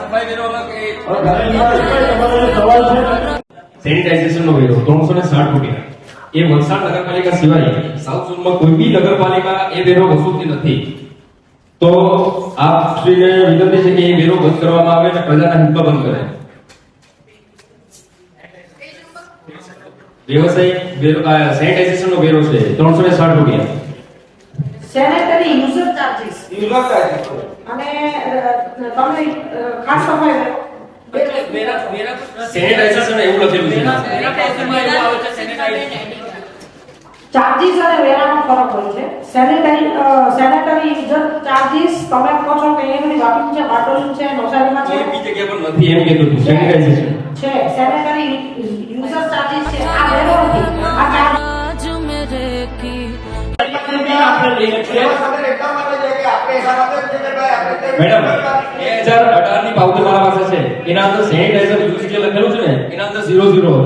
સફાઈ વેરો અલગ એ સવાલ છે સેનિટાઇઝેશન નો વેરો 360 રૂપિયા. એ વલસાડ નગરપાલિકા સિવાય સાઉથ ઝોનમાં કોઈ બી નગરપાલિકા એ વેરો વસૂલતી નથી. તો આપ શ્રીને વિનંતી છે કે એ વેરો બંધ કરવામાં આવે અને પ્રજાના હિતમાં બંધ કરે. વ્યવસાયિક વેરો સેનિટાઇઝેશન નો વેરો છે 360 રૂપિયા. સેનેટરી યુઝર ચાર્જીસ અને તમને ખાસ સફાઈ સેનિટાઇઝેશન એવું લખેલું છે. ચાર્જીસ અને વેરાનો ફરક હોય છે. સેનેટરી યુઝર ચાર્જીસ તમે કહો છો કે એની વાપી છે, બાટોલી છે, નવસારીમાં છે, કોઈ બી જગ્યા પર નથી એમ કીધું હતું. સેનિટાઇઝેશન છે. સેનેટરી યુઝર ચાર્જીસ છે. આ વેરો નથી. આ ચાર્જ મેડમ 2018 ની પાવતી મારા પાસે છે. એના અંદર સેનિટાઇઝર યુઝ જે લખેલું છે ને એના અંદર 00 હતું.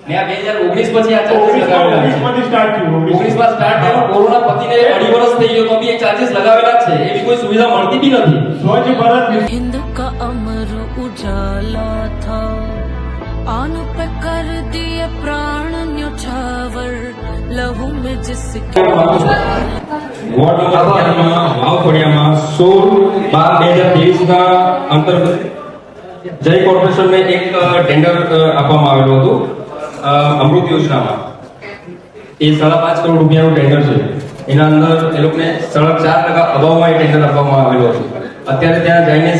ને આ 2019 પછી આ ચાર્જીસ લગાવેલા છે. 19 સ્ટાર્ટ થયું 19 માં સ્ટાર્ટ થયું. કોરોના પતિને 2.5 વર્ષ થઈ ગયો તો બી એ ચાર્જીસ લગાવેલા જ છે. એવી કોઈ સુવિધા મળતી બી નથી. સ્વચ્છ ભારત हिंद का अमर उजाला था आन पे कर दिए प्राण न्योछावर लहू में जिसके વોર્ડ નંબર 11 માં વાવખોડિયામાં 16/12/2023 ના અંતર્ગત જય કોર્પોરેશનને એક ટેન્ડર આપવામાં આવેલું હતું અમૃત યોજનામાં. એ 5.5 કરોડ રૂપિયાનું ટેન્ડર છે. એના અંદર એ લોકોને 4.5% અભાવમાં એ ટેન્ડર આપવામાં આવેલું હતું. અત્યારે ત્યાં જઈને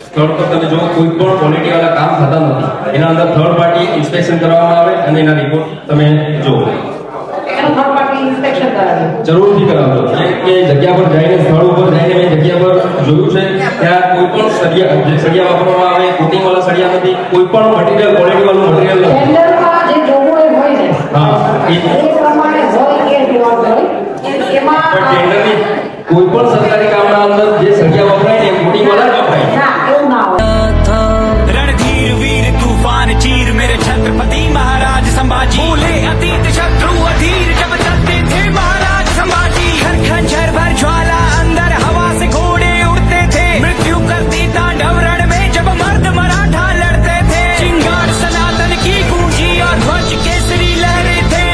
સ્થળ પર તમે જો કોઈ પણ ક્વોલિટી વાળા કામ થતા નથી. એના અંદર થર્ડ પાર્ટી ઇન્સ્પેક્શન કરવામાં આવે અને એના રિપોર્ટ તમે જુઓ. થર્ડ પાર્ટી ઇન્સ્પેક્શન કરાવે. જરૂરથી કરાવજો. એ જગ્યા પર જઈને સ્થળ ઉપર જઈને મેં જગ્યા પર જોયું છે ત્યાં કોઈ પણ સળિયા વાપરવામાં આવે કોટિંગ વાળા સળિયા નથી. કોઈ પણ મટીરીયલ ક્વોલિટી વાળું મટીરીયલ નથી. ટેન્ડરમાં જે જોગવાઈ હોય ને હા એ પ્રમાણે હોય કે વિવાદ હોય એમાં પણ ટેન્ડરની કોઈ પણ સરકારી કામના અંદર જે